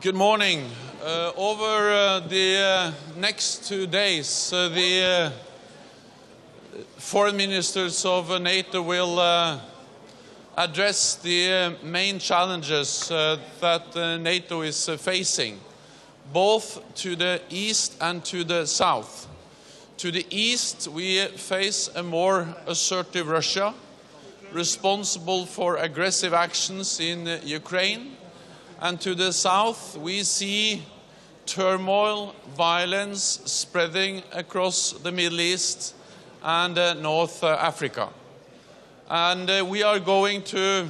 Good morning. Over the next 2 days, the foreign ministers of NATO will address the main challenges that NATO is facing, both to the east and to the south. To the east, we face a more assertive Russia, responsible for aggressive actions in Ukraine. And to the south, we see turmoil, violence spreading across the Middle East and North Africa. And we are going to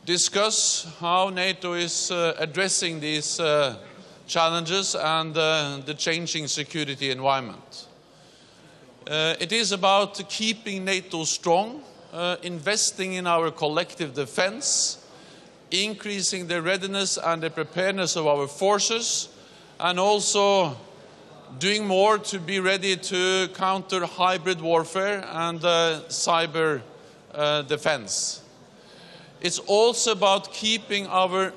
discuss how NATO is addressing these challenges and the changing security environment. It is about keeping NATO strong, investing in our collective defense, increasing the readiness and the preparedness of our forces, and also doing more to be ready to counter hybrid warfare and cyber defense. It's also about keeping our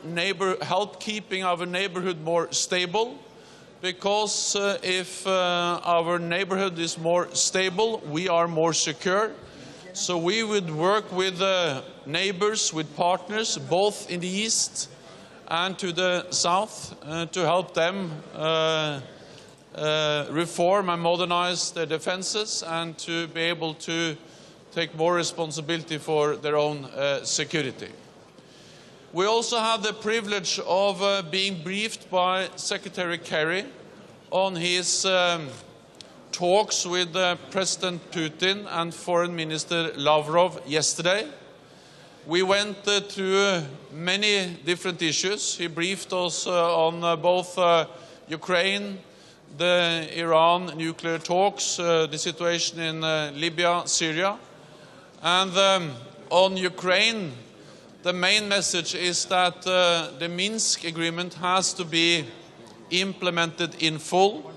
keeping our neighborhood more stable, because if our neighborhood is more stable, we are more secure. So we would work with neighbors, with partners, both in the east and to the south, to help them reform and modernize their defenses and to be able to take more responsibility for their own security. We also have the privilege of being briefed by Secretary Kerry on his talks with President Putin and Foreign Minister Lavrov yesterday. We went through many different issues. He briefed us on both Ukraine, the Iran nuclear talks, the situation in Libya, Syria. And on Ukraine, the main message is that the Minsk agreement has to be implemented in full.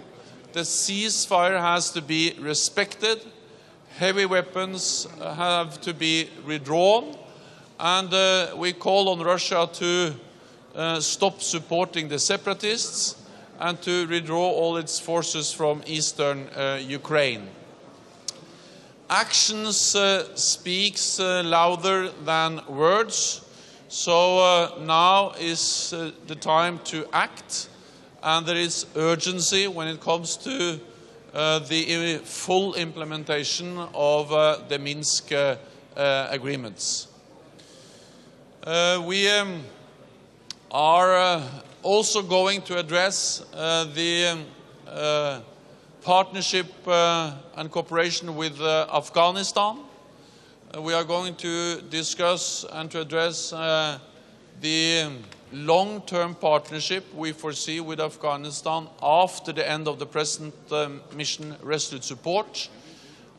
The ceasefire has to be respected, heavy weapons have to be withdrawn, and we call on Russia to stop supporting the separatists and to withdraw all its forces from eastern Ukraine. Actions speaks louder than words, so now is the time to act. And there is urgency when it comes to the full implementation of the Minsk agreements. We are also going to address the partnership and cooperation with Afghanistan. We are going to discuss and to address the long-term partnership we foresee with Afghanistan after the end of the present mission Resolute Support.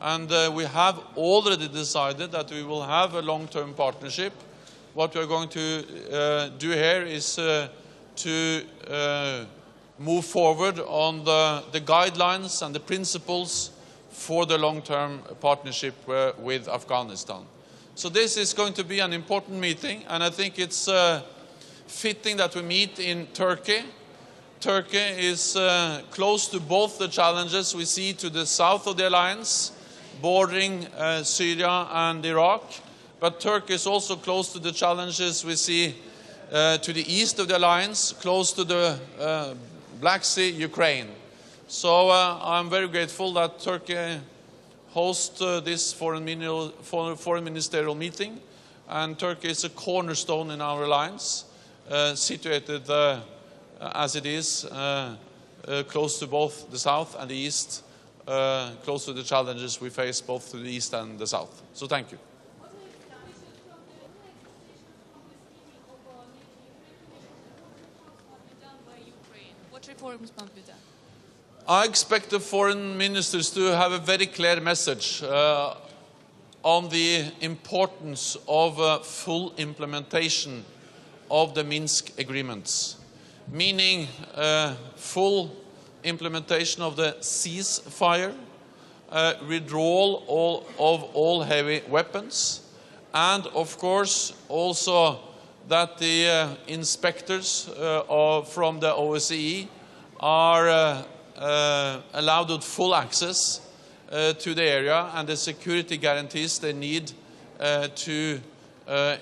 And we have already decided that we will have a long-term partnership. What we are going to do here is to move forward on the guidelines and the principles for the long-term partnership with Afghanistan. So this is going to be an important meeting, and I think it's fitting that we meet in Turkey. Turkey is close to both the challenges we see to the south of the alliance, bordering Syria and Iraq, but Turkey is also close to the challenges we see to the east of the alliance, close to the Black Sea, Ukraine. So I'm very grateful that Turkey hosts this foreign ministerial meeting, and Turkey is a cornerstone in our alliance. Situated as it is, close to both the south and the east, close to the challenges we face both to the east and the south. So thank you. What reforms must be done? I expect the foreign ministers to have a very clear message on the importance of full implementation of the Minsk agreements, meaning full implementation of the ceasefire, withdrawal of all heavy weapons, and of course also that the inspectors from the OSCE are allowed with full access to the area and the security guarantees they need to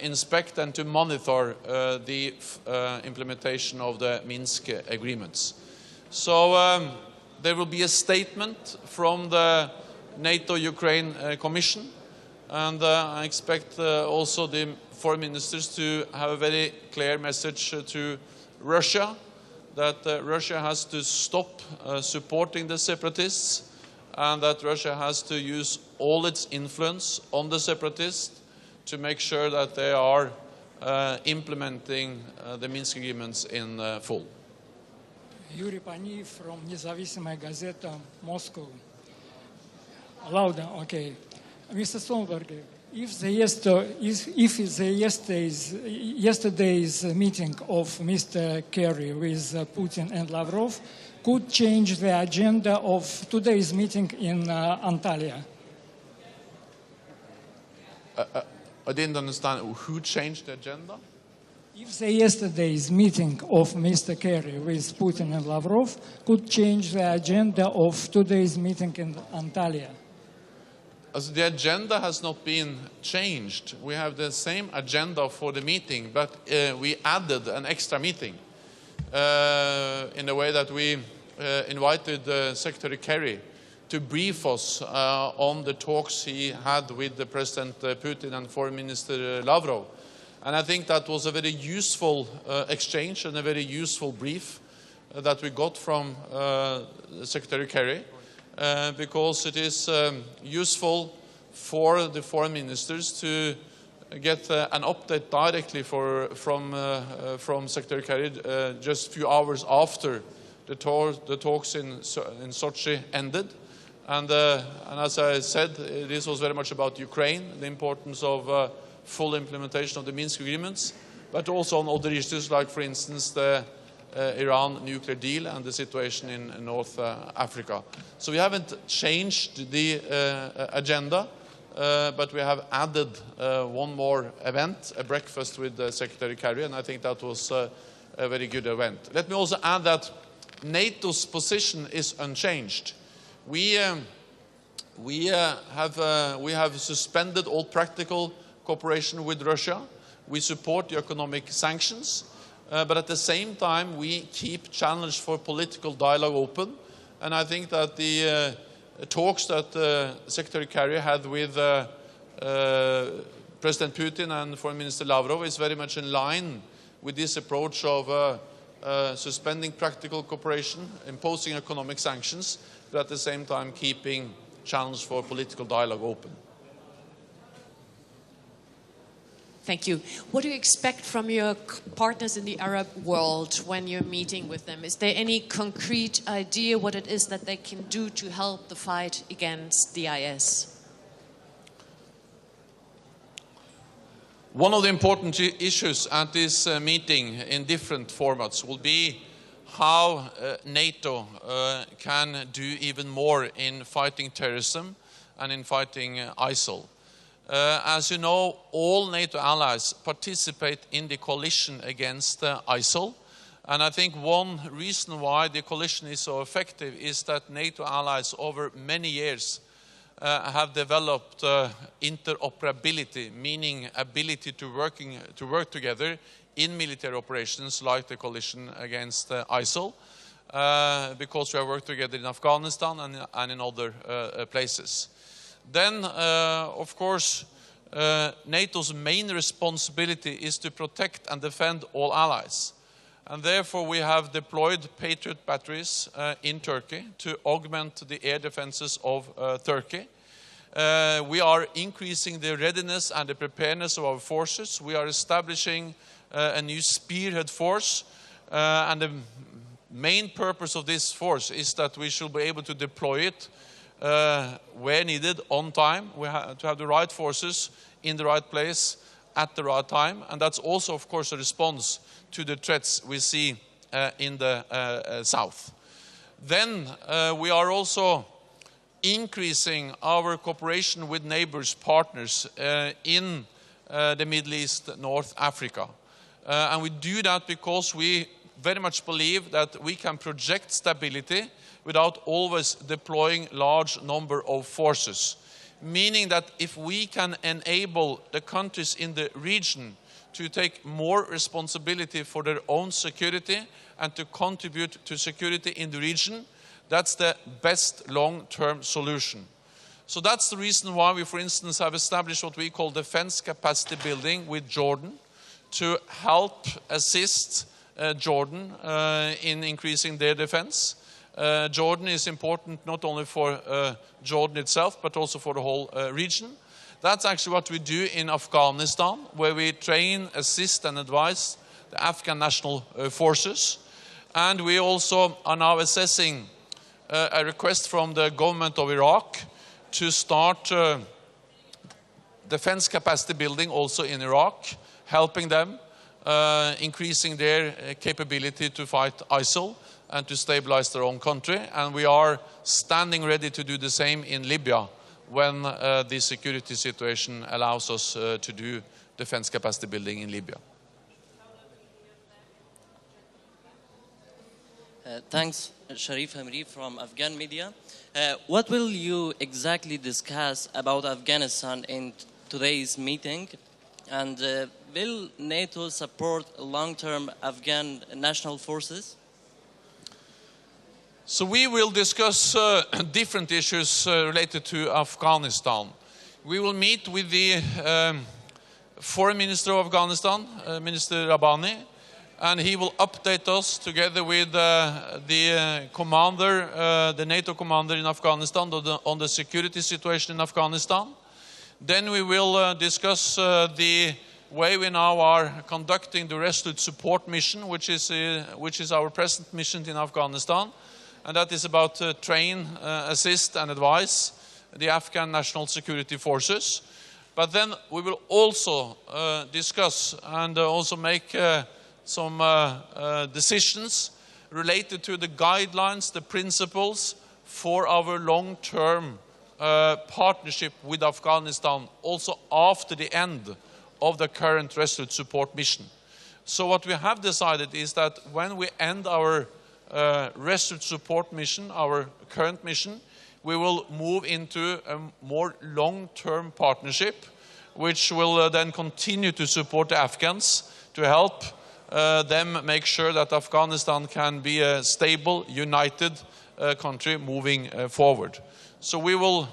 inspect and to monitor the implementation of the Minsk agreements. So there will be a statement from the NATO Ukraine Commission, and I expect also the foreign ministers to have a very clear message to Russia that Russia has to stop supporting the separatists and that Russia has to use all its influence on the separatists to make sure that they are implementing the Minsk agreements in full. Юрий Паниев from независимая газета Moscow. Louder, okay. Mr. Stoltenberg, if yesterday's meeting of Mr. Kerry with Putin and Lavrov could change the agenda of today's meeting in Antalya? I didn't understand. Who changed the agenda? If yesterday's meeting of Mr. Kerry with Putin and Lavrov could change the agenda of today's meeting in Antalya? As the agenda has not been changed. We have the same agenda for the meeting, but we added an extra meeting in the way that we invited Secretary Kerry to brief us on the talks he had with the President Putin and Foreign Minister Lavrov. And I think that was a very useful exchange and a very useful brief that we got from Secretary Kerry. Because it is useful for the foreign ministers to get an update directly from Secretary Kerry just a few hours after the talks in Sochi ended. And as I said, this was very much about Ukraine, the importance of full implementation of the Minsk agreements, but also on other issues like, for instance, the Iran nuclear deal and the situation in North Africa. So we haven't changed the agenda, but we have added one more event, a breakfast with Secretary Kerry, and I think that was a very good event. Let me also add that NATO's position is unchanged. We have suspended all practical cooperation with Russia. We support the economic sanctions. But at the same time, we keep challenge for political dialogue open. And I think that the talks that Secretary Kerry had with President Putin and Foreign Minister Lavrov is very much in line with this approach of suspending practical cooperation, imposing economic sanctions, but at the same time keeping challenge for political dialogue open. Thank you. What do you expect from your partners in the Arab world when you're meeting with them? Is there any concrete idea what it is that they can do to help the fight against the IS? One of the important issues at this meeting in different formats will be how NATO can do even more in fighting terrorism and in fighting ISIL. As you know, all NATO allies participate in the coalition against ISIL. And I think one reason why the coalition is so effective is that NATO allies over many years have developed interoperability, meaning ability to work together in military operations like the coalition against ISIL, because we have worked together in Afghanistan and in other places. Then, of course, NATO's main responsibility is to protect and defend all allies. And therefore, we have deployed Patriot batteries in Turkey to augment the air defenses of Turkey. We are increasing the readiness and the preparedness of our forces. We are establishing a new spearhead force. And the main purpose of this force is that we should be able to deploy it where needed, on time. We have to have the right forces in the right place at the right time. And that's also, of course, a response to the threats we see in the south. Then we are also increasing our cooperation with neighbors, partners in the Middle East, North Africa. And we do that because we very much believe that we can project stability without always deploying large number of forces. Meaning that if we can enable the countries in the region to take more responsibility for their own security and to contribute to security in the region, that's the best long-term solution. So that's the reason why we, for instance, have established what we call defense capacity building with Jordan to help assist Jordan in increasing their defense. Jordan is important not only for Jordan itself, but also for the whole region. That's actually what we do in Afghanistan, where we train, assist and advise the Afghan national forces. And we also are now assessing a request from the government of Iraq to start defense capacity building also in Iraq, helping them, increasing their capability to fight ISIL and to stabilize their own country. And we are standing ready to do the same in Libya when the security situation allows us to do defense capacity building in Libya. Thanks, Sharif Hamri from Afghan media. What will you exactly discuss about Afghanistan in today's meeting? And will NATO support long-term Afghan national forces? So we will discuss different issues related to Afghanistan. We will meet with the Foreign Minister of Afghanistan, Minister Rabbani, and he will update us together with the commander, the NATO commander in Afghanistan, on the security situation in Afghanistan. Then we will discuss the way we now are conducting the resolute support mission, which is our present mission in Afghanistan. And that is about train, assist and advise the Afghan national security forces. But then we will also discuss and also make some decisions related to the guidelines, the principles for our long-term partnership with Afghanistan, also after the end of the current resolute support mission. So what we have decided is that when we end our resolute support mission, our current mission, we will move into a more long-term partnership, which will then continue to support the Afghans to help them make sure that Afghanistan can be a stable, united country moving forward. So we will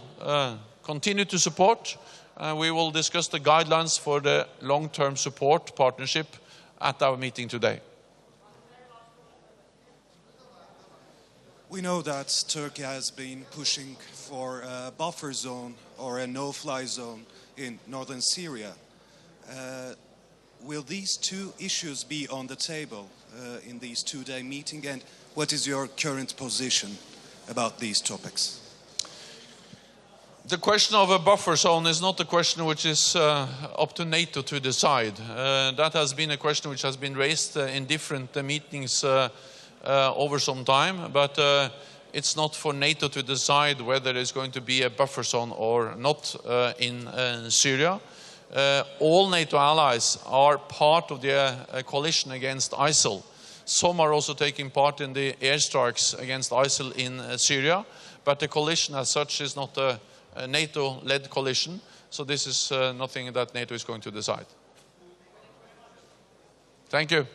continue to support, and we will discuss the guidelines for the long-term support partnership at our meeting today. We know that Turkey has been pushing for a buffer zone or a no-fly zone in northern Syria. Will these two issues be on the table in this two-day meeting, and what is your current position about these topics? The question of a buffer zone is not a question which is up to NATO to decide. That has been a question which has been raised in different meetings over some time, but it's not for NATO to decide whether there's going to be a buffer zone or not in Syria. All NATO allies are part of the coalition against ISIL. Some are also taking part in the airstrikes against ISIL in Syria, but the coalition as such is not a NATO-led coalition, so this is nothing that NATO is going to decide. Thank you.